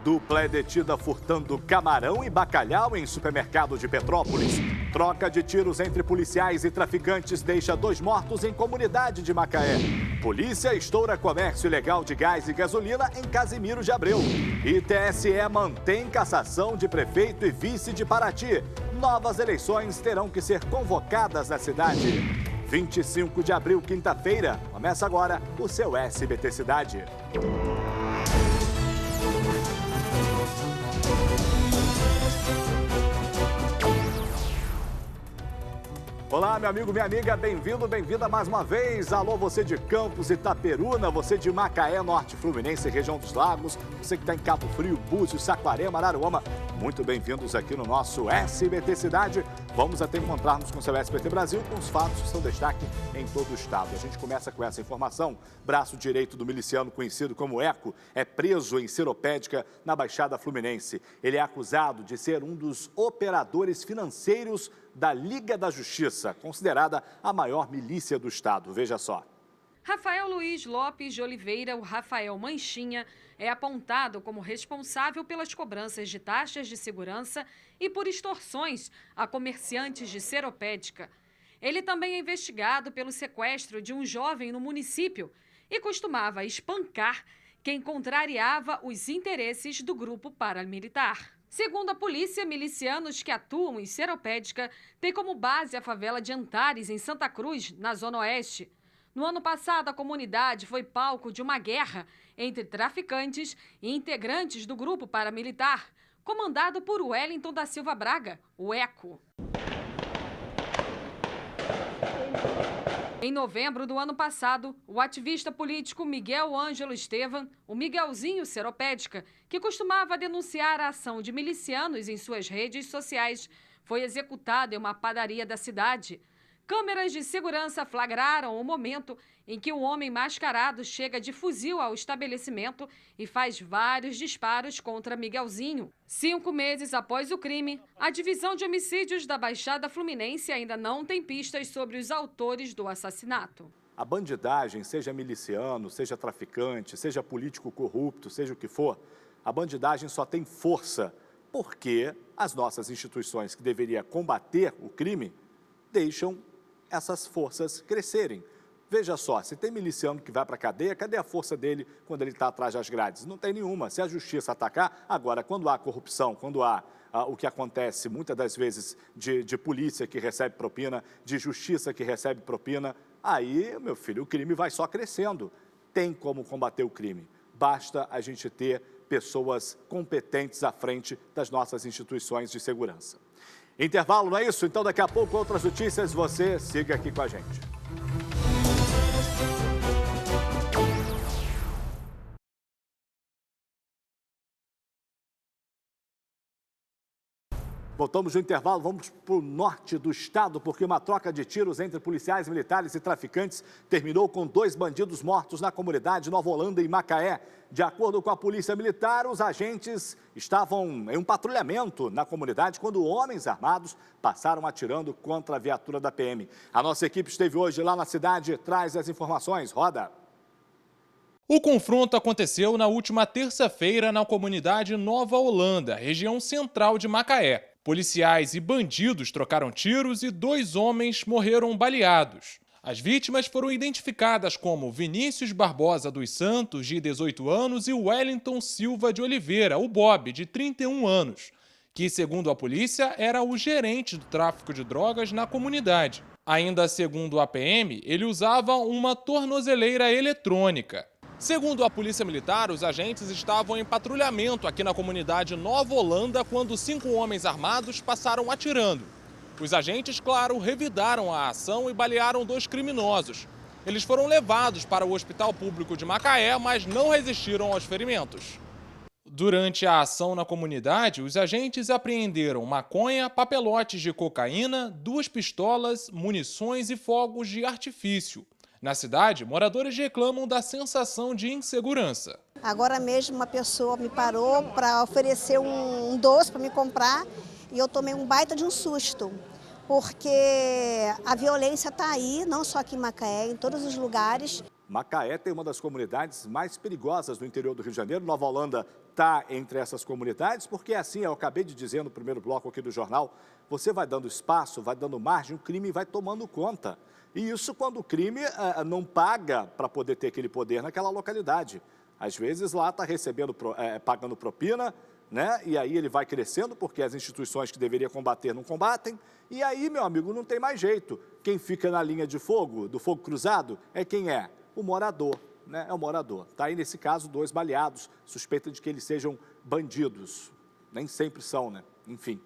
Dupla é detida furtando camarão e bacalhau em supermercado de Petrópolis. Troca de tiros entre policiais e traficantes deixa 2 mortos em comunidade de Macaé. Polícia estoura comércio ilegal de gás e gasolina em Casimiro de Abreu. E TSE mantém cassação de prefeito e vice de Paraty. Novas eleições terão que ser convocadas na cidade. 25 de abril, quinta-feira. Começa agora o seu SBT Cidade. Olá, meu amigo, minha amiga, bem-vindo, bem-vinda mais uma vez. Alô, você de Campos, Itaperuna, você de Macaé, Norte Fluminense, região dos Lagos, você que está em Cabo Frio, Búzios, Saquarema, Araruama, muito bem-vindos aqui no nosso SBT Cidade. Vamos até encontrar-nos com o seu SBT Brasil, com os fatos que são destaque em todo o estado. A gente começa com essa informação. Braço direito do miliciano conhecido como Eco é preso em Seropédica, na Baixada Fluminense. Ele é acusado de ser um dos operadores financeiros da Liga da Justiça, considerada a maior milícia do estado. Veja só. Rafael Luiz Lopes de Oliveira, o Rafael Manchinha, é apontado como responsável pelas cobranças de taxas de segurança e por extorsões a comerciantes de Seropédica. Ele também é investigado pelo sequestro de um jovem no município e costumava espancar quem contrariava os interesses do grupo paramilitar. Segundo a polícia, milicianos que atuam em Seropédica têm como base a favela de Antares, em Santa Cruz, na Zona Oeste. No ano passado, a comunidade foi palco de uma guerra entre traficantes e integrantes do grupo paramilitar, comandado por Wellington da Silva Braga, o Eco. Em novembro do ano passado, o ativista político Miguel Ângelo Estevam, o Miguelzinho Seropédica, que costumava denunciar a ação de milicianos em suas redes sociais, foi executado em uma padaria da cidade. Câmeras de segurança flagraram o momento em que o homem mascarado chega de fuzil ao estabelecimento e faz vários disparos contra Miguelzinho. 5 meses após o crime, a Divisão de Homicídios da Baixada Fluminense ainda não tem pistas sobre os autores do assassinato. A bandidagem, seja miliciano, seja traficante, seja político corrupto, seja o que for, a bandidagem só tem força porque as nossas instituições que deveriam combater o crime deixam essas forças crescerem. Veja só, se tem miliciano que vai para a cadeia, cadê a força dele quando ele está atrás das grades? Não tem nenhuma. Se a justiça atacar, agora, quando há corrupção, quando há o que acontece muitas das vezes de polícia que recebe propina, de justiça que recebe propina, aí, meu filho, o crime vai só crescendo. Tem como combater o crime. Basta a gente ter pessoas competentes à frente das nossas instituições de segurança. Intervalo, não é isso? Então, daqui a pouco, outras notícias, você siga aqui com a gente. Voltamos do intervalo, vamos para o norte do estado, porque uma troca de tiros entre policiais militares e traficantes terminou com 2 bandidos mortos na comunidade Nova Holanda, em Macaé. De acordo com a polícia militar, os agentes estavam em um patrulhamento na comunidade quando homens armados passaram atirando contra a viatura da PM. A nossa equipe esteve hoje lá na cidade e traz as informações. Roda! O confronto aconteceu na última terça-feira na comunidade Nova Holanda, região central de Macaé. Policiais e bandidos trocaram tiros e 2 homens morreram baleados. As vítimas foram identificadas como Vinícius Barbosa dos Santos, de 18 anos, e Wellington Silva de Oliveira, o Bob, de 31 anos, que, segundo a polícia, era o gerente do tráfico de drogas na comunidade. Ainda segundo a PM, ele usava uma tornozeleira eletrônica. Segundo a Polícia Militar, os agentes estavam em patrulhamento aqui na comunidade Nova Holanda quando 5 homens armados passaram atirando. Os agentes, claro, revidaram a ação e balearam 2 criminosos. Eles foram levados para o Hospital Público de Macaé, mas não resistiram aos ferimentos. Durante a ação na comunidade, os agentes apreenderam maconha, papelotes de cocaína, 2 pistolas, munições e fogos de artifício. Na cidade, moradores reclamam da sensação de insegurança. Agora mesmo uma pessoa me parou para oferecer um doce para me comprar e eu tomei um baita de um susto, porque a violência está aí, não só aqui em Macaé, em todos os lugares. Macaé tem uma das comunidades mais perigosas do interior do Rio de Janeiro. Nova Holanda está entre essas comunidades, porque assim, eu acabei de dizer no primeiro bloco aqui do jornal, você vai dando espaço, vai dando margem, o crime vai tomando conta. E isso quando o crime não paga para poder ter aquele poder naquela localidade. Às vezes lá está recebendo, pagando propina, né? E aí ele vai crescendo porque as instituições que deveria combater não combatem. E aí, meu amigo, não tem mais jeito. Quem fica na linha de fogo, do fogo cruzado, é quem é? O morador, né? É o morador. Está aí, nesse caso, 2 baleados, suspeita de que eles sejam bandidos. Nem sempre são, né? Enfim.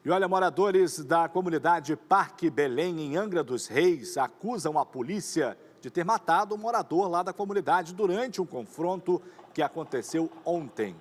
E olha, moradores da comunidade Parque Belém, em Angra dos Reis, acusam a polícia de ter matado um morador lá da comunidade durante um confronto que aconteceu ontem.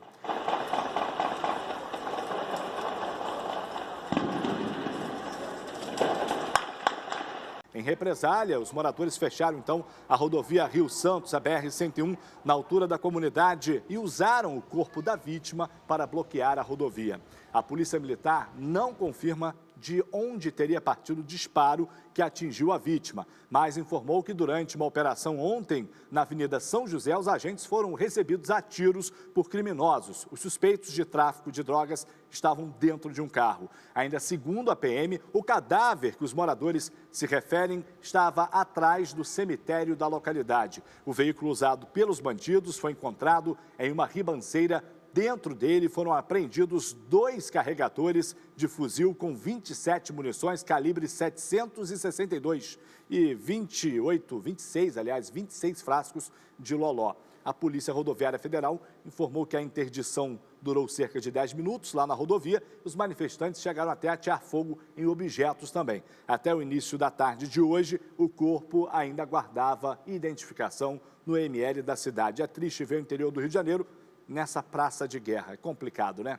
Em represália, os moradores fecharam, então, a rodovia Rio Santos, a BR-101, na altura da comunidade e usaram o corpo da vítima para bloquear a rodovia. A Polícia Militar não confirma de onde teria partido o disparo que atingiu a vítima, mas informou que durante uma operação ontem, na Avenida São José, os agentes foram recebidos a tiros por criminosos. Os suspeitos de tráfico de drogas estavam dentro de um carro. Ainda segundo a PM, o cadáver que os moradores se referem estava atrás do cemitério da localidade. O veículo usado pelos bandidos foi encontrado em uma ribanceira. Dentro dele foram apreendidos 2 carregadores de fuzil com 27 munições calibre 762 e 26 frascos de loló. A Polícia Rodoviária Federal informou que a interdição durou cerca de 10 minutos lá na rodovia. Os manifestantes chegaram até a atear fogo em objetos também. Até o início da tarde de hoje, o corpo ainda aguardava identificação no IML da cidade. É triste ver o interior do Rio de Janeiro nessa praça de guerra. É complicado, né?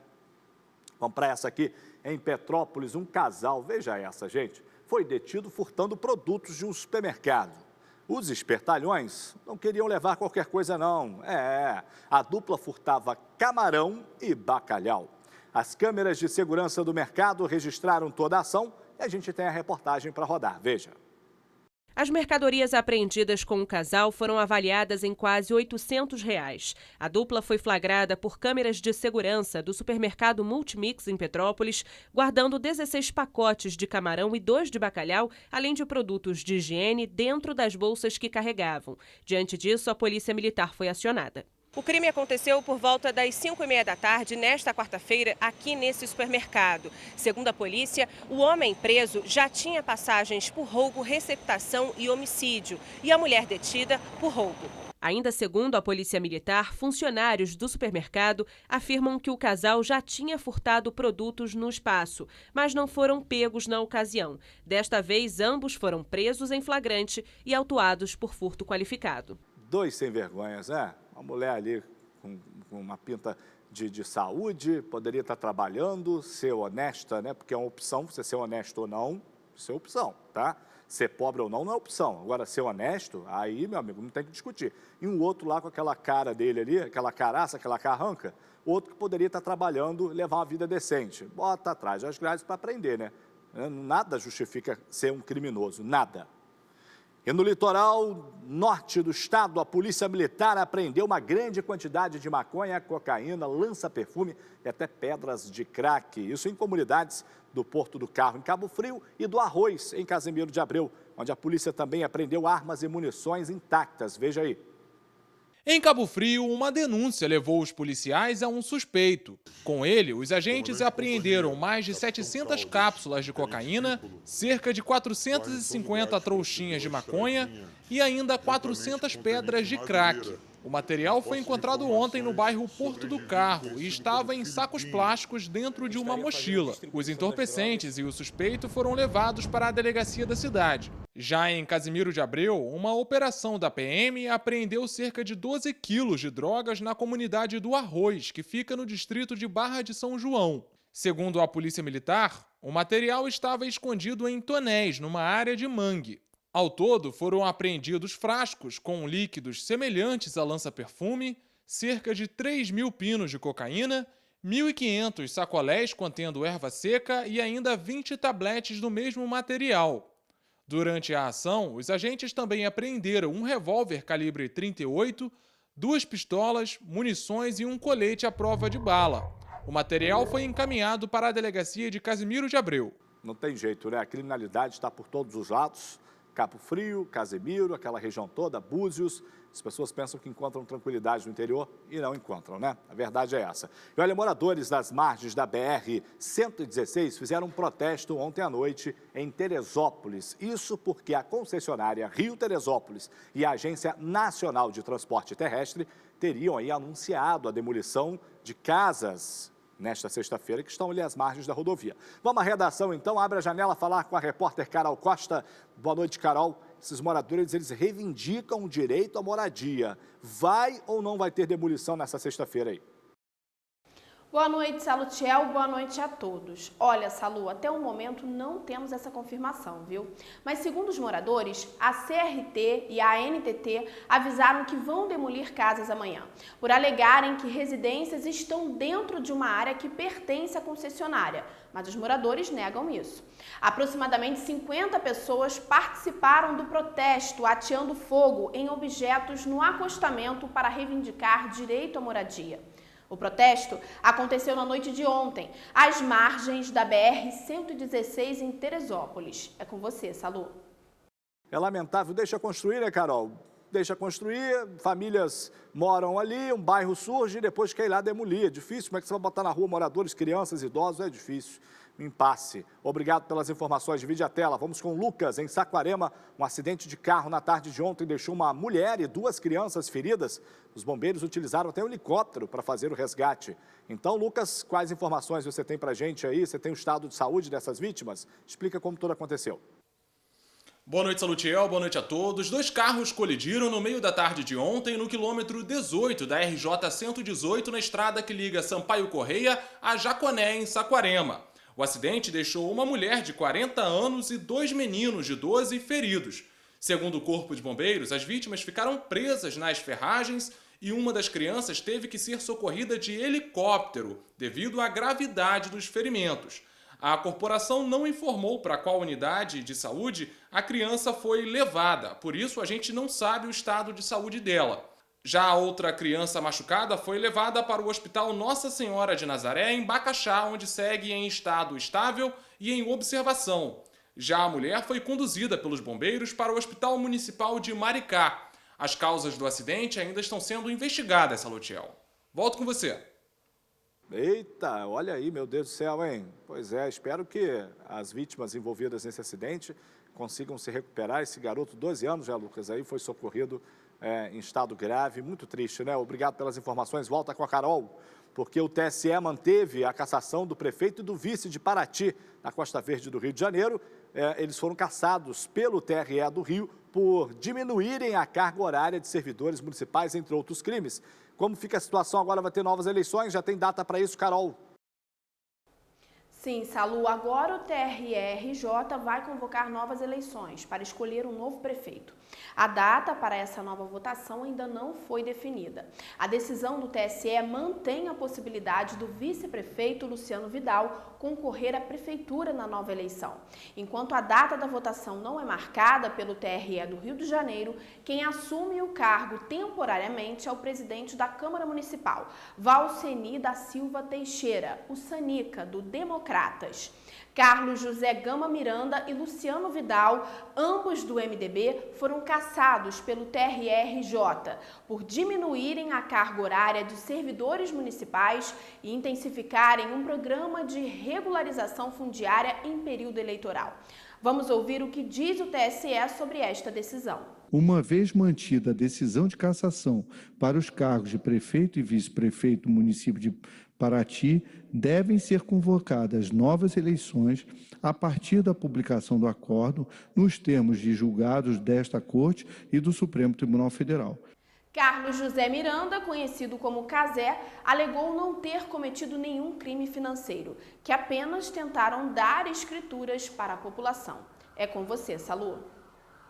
Vamos para essa aqui, em Petrópolis, um casal, veja essa, gente, foi detido furtando produtos de um supermercado. Os espertalhões não queriam levar qualquer coisa, não. A dupla furtava camarão e bacalhau. As câmeras de segurança do mercado registraram toda a ação e a gente tem a reportagem para rodar. Veja. As mercadorias apreendidas com o casal foram avaliadas em quase R$ 800. A dupla foi flagrada por câmeras de segurança do supermercado Multimix em Petrópolis, guardando 16 pacotes de camarão e 2 de bacalhau, além de produtos de higiene dentro das bolsas que carregavam. Diante disso, a Polícia Militar foi acionada. O crime aconteceu por volta das 5h30 da tarde, nesta quarta-feira, aqui nesse supermercado. Segundo a polícia, o homem preso já tinha passagens por roubo, receptação e homicídio, e a mulher detida por roubo. Ainda segundo a Polícia Militar, funcionários do supermercado afirmam que o casal já tinha furtado produtos no espaço, mas não foram pegos na ocasião. Desta vez, ambos foram presos em flagrante e autuados por furto qualificado. 2 sem vergonhas, né? Uma mulher ali com uma pinta de saúde, poderia estar trabalhando, ser honesta, né? Porque é uma opção, você ser honesto ou não, isso é opção, tá? Ser pobre ou não, não é opção. Agora, ser honesto, aí, meu amigo, não tem que discutir. E um outro lá com aquela cara dele ali, aquela caraça, aquela carranca, outro que poderia estar trabalhando, levar uma vida decente. Bota atrás das grades para aprender, né? Nada justifica ser um criminoso, nada. E no litoral norte do estado, a Polícia Militar apreendeu uma grande quantidade de maconha, cocaína, lança-perfume e até pedras de crack. Isso em comunidades do Porto do Carro, em Cabo Frio, e do Arroz, em Casimiro de Abreu, onde a polícia também apreendeu armas e munições intactas. Veja aí. Em Cabo Frio, uma denúncia levou os policiais a um suspeito. Com ele, os agentes apreenderam mais de 700 cápsulas de cocaína, cerca de 450 trouxinhas de maconha e ainda 400 pedras de crack. O material foi encontrado ontem no bairro Porto do Carro e estava em sacos plásticos dentro de uma mochila. Os entorpecentes e o suspeito foram levados para a delegacia da cidade. Já em Casimiro de Abreu, uma operação da PM apreendeu cerca de 12 quilos de drogas na comunidade do Arroz, que fica no distrito de Barra de São João. Segundo a Polícia Militar, o material estava escondido em tonéis, numa área de mangue. Ao todo, foram apreendidos frascos com líquidos semelhantes a lança-perfume, cerca de 3.000 pinos de cocaína, 1.500 sacolés contendo erva seca e ainda 20 tabletes do mesmo material. Durante a ação, os agentes também apreenderam um revólver calibre 38, 2 pistolas, munições e um colete à prova de bala. O material foi encaminhado para a delegacia de Casimiro de Abreu. Não tem jeito, né? A criminalidade está por todos os lados. Cabo Frio, Casimiro, aquela região toda, Búzios. As pessoas pensam que encontram tranquilidade no interior e não encontram, né? A verdade é essa. E olha, moradores das margens da BR-116 fizeram um protesto ontem à noite em Teresópolis. Isso porque a concessionária Rio Teresópolis e a Agência Nacional de Transporte Terrestre teriam aí anunciado a demolição de casas nesta sexta-feira, que estão ali às margens da rodovia. Vamos à redação, então. Abre a janela falar com a repórter Carol Costa. Boa noite, Carol. Esses moradores, eles reivindicam o direito à moradia. Vai ou não vai ter demolição nessa sexta-feira aí? Boa noite, Salutiel. Boa noite a todos. Olha, Salu, até o momento não temos essa confirmação, viu? Mas segundo os moradores, a CRT e a ANTT avisaram que vão demolir casas amanhã, por alegarem que residências estão dentro de uma área que pertence à concessionária, mas os moradores negam isso. Aproximadamente 50 pessoas participaram do protesto, ateando fogo em objetos no acostamento para reivindicar direito à moradia. O protesto aconteceu na noite de ontem, às margens da BR-116 em Teresópolis. É com você, Salu. É lamentável. Deixa construir, né, Carol? Deixa construir, famílias moram ali, um bairro surge e depois quer ir lá demolir. É difícil. Como é que você vai botar na rua moradores, crianças, idosos? É difícil. Um impasse. Obrigado pelas informações. Divide a tela. Vamos com o Lucas, em Saquarema. Um acidente de carro na tarde de ontem deixou uma mulher e 2 crianças feridas. Os bombeiros utilizaram até um helicóptero para fazer o resgate. Então, Lucas, quais informações você tem para a gente aí? Você tem o estado de saúde dessas vítimas? Explica como tudo aconteceu. Boa noite, Salutiel. Boa noite a todos. 2 carros colidiram no meio da tarde de ontem no quilômetro 18 da RJ-118 na estrada que liga Sampaio Correia a Jaconé, em Saquarema. O acidente deixou uma mulher de 40 anos e 2 meninos de 12 feridos. Segundo o Corpo de Bombeiros, as vítimas ficaram presas nas ferragens e uma das crianças teve que ser socorrida de helicóptero devido à gravidade dos ferimentos. A corporação não informou para qual unidade de saúde a criança foi levada, por isso a gente não sabe o estado de saúde dela. Já a outra criança machucada foi levada para o Hospital Nossa Senhora de Nazaré, em Bacaxá, onde segue em estado estável e em observação. Já a mulher foi conduzida pelos bombeiros para o Hospital Municipal de Maricá. As causas do acidente ainda estão sendo investigadas, Salutiel. Volto com você. Eita, olha aí, meu Deus do céu, hein? Pois é, espero que as vítimas envolvidas nesse acidente consigam se recuperar. Esse garoto, 12 anos já, Lucas, aí foi socorrido em estado grave, muito triste, né? Obrigado pelas informações. Volta com a Carol, porque o TSE manteve a cassação do prefeito e do vice de Paraty, na Costa Verde do Rio de Janeiro. Eles foram cassados pelo TRE do Rio por diminuírem a carga horária de servidores municipais, entre outros crimes. Como fica a situação agora? Vai ter novas eleições? Já tem data para isso, Carol? Sim, Salu, agora o TRE-RJ vai convocar novas eleições para escolher um novo prefeito. A data para essa nova votação ainda não foi definida. A decisão do TSE mantém a possibilidade do vice-prefeito Luciano Vidal concorrer à prefeitura na nova eleição. Enquanto a data da votação não é marcada pelo TRE do Rio de Janeiro, quem assume o cargo temporariamente é o presidente da Câmara Municipal, Valceni da Silva Teixeira, o Sanica, do Democratas. Carlos José Gama Miranda e Luciano Vidal, ambos do MDB, foram cassados pelo TRE-RJ por diminuírem a carga horária de servidores municipais e intensificarem um programa de regularização fundiária em período eleitoral. Vamos ouvir o que diz o TSE sobre esta decisão. Uma vez mantida a decisão de cassação para os cargos de prefeito e vice-prefeito do município de Paraty, devem ser convocadas novas eleições a partir da publicação do acórdão nos termos de julgados desta Corte e do Supremo Tribunal Federal. Carlos José Miranda, conhecido como Cazé, alegou não ter cometido nenhum crime financeiro, que apenas tentaram dar escrituras para a população. É com você, Salu.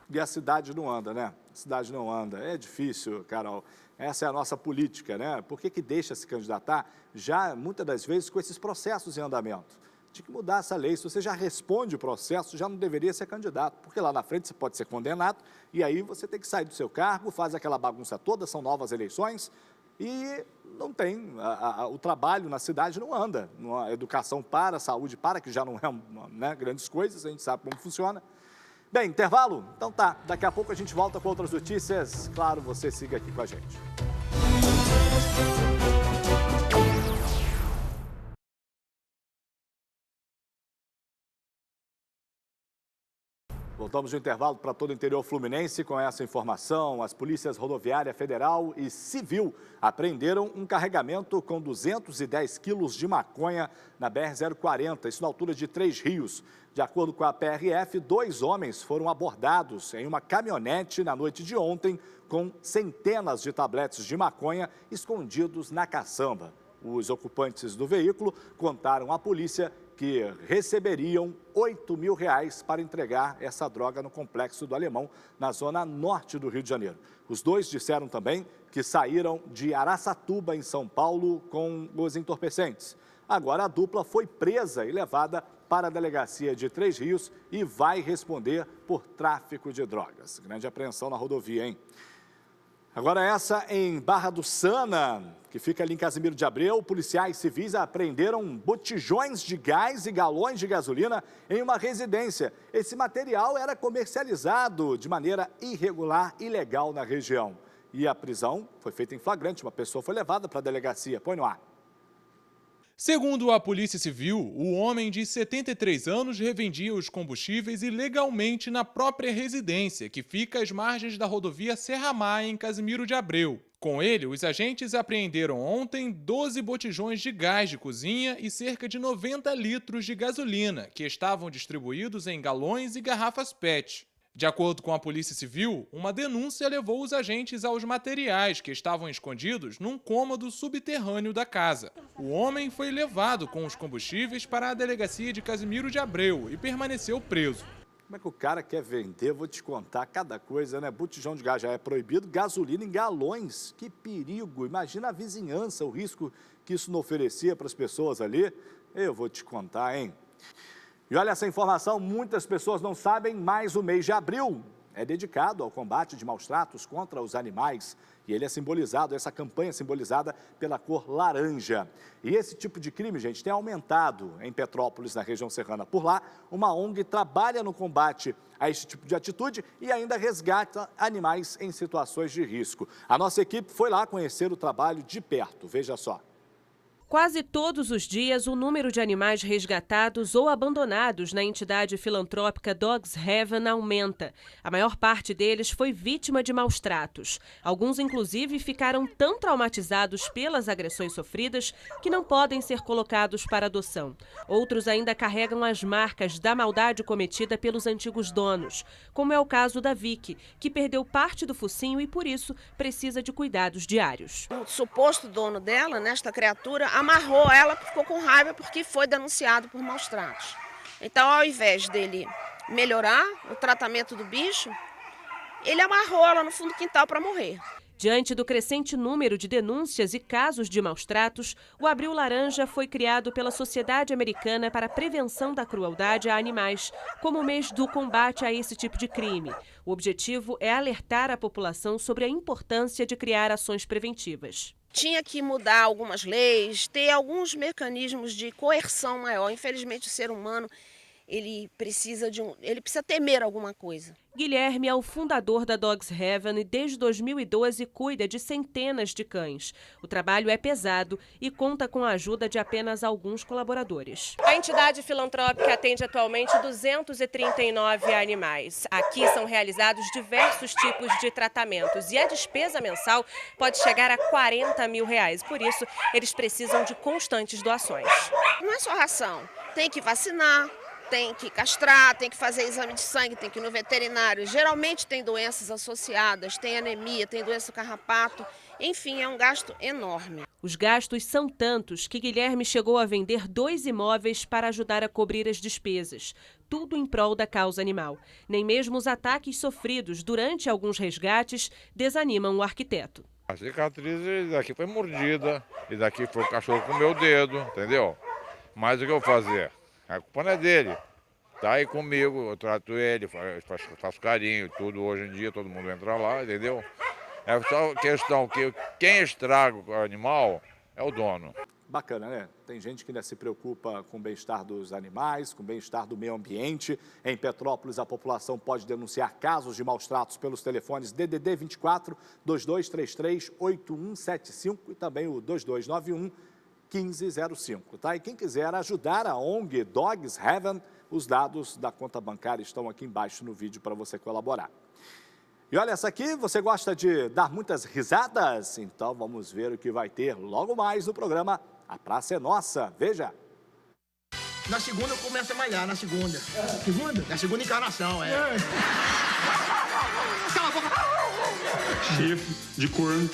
E a cidade não anda, né? A cidade não anda. É difícil, Carol. Essa é a nossa política, né? Por que deixa se candidatar já, muitas das vezes, com esses processos em andamento? Tinha que mudar essa lei. Se você já responde o processo, já não deveria ser candidato, porque lá na frente você pode ser condenado e aí você tem que sair do seu cargo, faz aquela bagunça toda, são novas eleições e não tem, o trabalho na cidade não anda. A educação para, a saúde para, que já não é né, grandes coisas, a gente sabe como funciona. Bem, intervalo? Então tá, daqui a pouco a gente volta com outras notícias. Claro, você siga aqui com a gente. Voltamos do intervalo para todo o interior fluminense com essa informação. As polícias rodoviária federal e civil apreenderam um carregamento com 210 quilos de maconha na BR-040, isso na altura de Três Rios. De acordo com a PRF, 2 homens foram abordados em uma caminhonete na noite de ontem com centenas de tabletes de maconha escondidos na caçamba. Os ocupantes do veículo contaram à polícia que receberiam R$8 mil para entregar essa droga no Complexo do Alemão, na zona norte do Rio de Janeiro. Os dois disseram também que saíram de Araçatuba, em São Paulo, com os entorpecentes. Agora a dupla foi presa e levada para a delegacia de Três Rios e vai responder por tráfico de drogas. Grande apreensão na rodovia, hein? Agora essa em Barra do Sana, que fica ali em Casimiro de Abreu, policiais civis apreenderam botijões de gás e galões de gasolina em uma residência. Esse material era comercializado de maneira irregular e ilegal na região. E a prisão foi feita em flagrante, uma pessoa foi levada para a delegacia. Põe no ar. Segundo a Polícia Civil, o homem de 73 anos revendia os combustíveis ilegalmente na própria residência, que fica às margens da rodovia Serra Maia, em Casimiro de Abreu. Com ele, os agentes apreenderam ontem 12 botijões de gás de cozinha e cerca de 90 litros de gasolina, que estavam distribuídos em galões e garrafas PET. De acordo com a Polícia Civil, uma denúncia levou os agentes aos materiais que estavam escondidos num cômodo subterrâneo da casa. O homem foi levado com os combustíveis para a delegacia de Casimiro de Abreu e permaneceu preso. Como é que o cara quer vender? Vou te contar cada coisa, né? Botijão de gás já é proibido, gasolina em galões. Que perigo! Imagina a vizinhança, o risco que isso não oferecia para as pessoas ali. Eu vou te contar, hein? E olha essa informação, muitas pessoas não sabem, mas o mês de abril é dedicado ao combate de maus-tratos contra os animais. E ele é simbolizado, essa campanha é simbolizada pela cor laranja. E esse tipo de crime, gente, tem aumentado em Petrópolis, na região serrana. Por lá, uma ONG trabalha no combate a esse tipo de atitude e ainda resgata animais em situações de risco. A nossa equipe foi lá conhecer o trabalho de perto, veja só. Quase todos os dias, o número de animais resgatados ou abandonados na entidade filantrópica Dogs Heaven aumenta. A maior parte deles foi vítima de maus-tratos. Alguns, inclusive, ficaram tão traumatizados pelas agressões sofridas que não podem ser colocados para adoção. Outros ainda carregam as marcas da maldade cometida pelos antigos donos, como é o caso da Vicky, que perdeu parte do focinho e, por isso, precisa de cuidados diários. O suposto dono dela, esta criatura, amarrou ela, ficou com raiva porque foi denunciado por maus-tratos. Então, ao invés dele melhorar o tratamento do bicho, ele amarrou ela no fundo do quintal para morrer. Diante do crescente número de denúncias e casos de maus-tratos, o Abril Laranja foi criado pela Sociedade Americana para a Prevenção da Crueldade a Animais, como mês do combate a esse tipo de crime. O objetivo é alertar a população sobre a importância de criar ações preventivas. Tinha que mudar algumas leis, ter alguns mecanismos de coerção maior. Infelizmente, o ser humano ele precisa temer alguma coisa. Guilherme é o fundador da Dogs Heaven e desde 2012 cuida de centenas de cães. O trabalho é pesado e conta com a ajuda de apenas alguns colaboradores. A entidade filantrópica atende atualmente 239 animais. Aqui são realizados diversos tipos de tratamentos e a despesa mensal pode chegar a R$40 mil. Por isso, eles precisam de constantes doações. Não é só ração, tem que vacinar, tem que castrar, tem que fazer exame de sangue, tem que ir no veterinário. Geralmente tem doenças associadas, tem anemia, tem doença do carrapato. Enfim, é um gasto enorme. Os gastos são tantos que Guilherme chegou a vender 2 imóveis para ajudar a cobrir as despesas. Tudo em prol da causa animal. Nem mesmo os ataques sofridos durante alguns resgates desanimam o arquiteto. A cicatriz daqui foi mordida, e daqui foi o cachorro com o meu dedo, entendeu? Mas o que eu vou fazer? A culpa não é dele. Tá aí comigo, eu trato ele, faço carinho, tudo. Hoje em dia todo mundo entra lá, entendeu? É só questão que quem estraga o animal é o dono. Bacana, né? Tem gente que ainda se preocupa com o bem-estar dos animais, com o bem-estar do meio ambiente. Em Petrópolis, a população pode denunciar casos de maus-tratos pelos telefones DDD 24 2233 8175 e também o 2291 1505, tá? E quem quiser ajudar a ONG Dogs Heaven, os dados da conta bancária estão aqui embaixo no vídeo para você colaborar. E olha, essa aqui, você gosta de dar muitas risadas? Então vamos ver o que vai ter logo mais no programa A Praça é Nossa. Veja. Na segunda eu começo a malhar, na segunda. Segunda? Na segunda encarnação, é. Cala a boca! Chifre de corno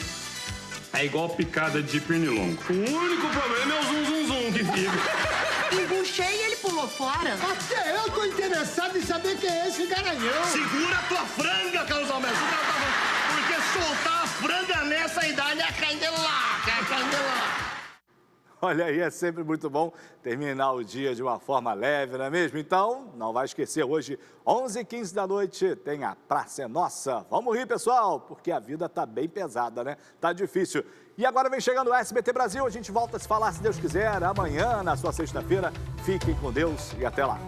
é igual picada de pernilongo. O único problema é o zum-zum-zum que fica. Embuchei e ele pulou fora. Até eu tô interessado em saber quem é esse garanhão. Segura a tua franga, Carlos Alberto. Porque soltar a franga nessa idade é candelar, é candelar. Olha aí, é sempre muito bom terminar o dia de uma forma leve, não é mesmo? Então, não vai esquecer, hoje, 11h15 da noite, tem A Praça é Nossa. Vamos rir, pessoal, porque a vida tá bem pesada, né? Tá difícil. E agora vem chegando o SBT Brasil, a gente volta a se falar, se Deus quiser, amanhã, na sua sexta-feira. Fiquem com Deus e até lá.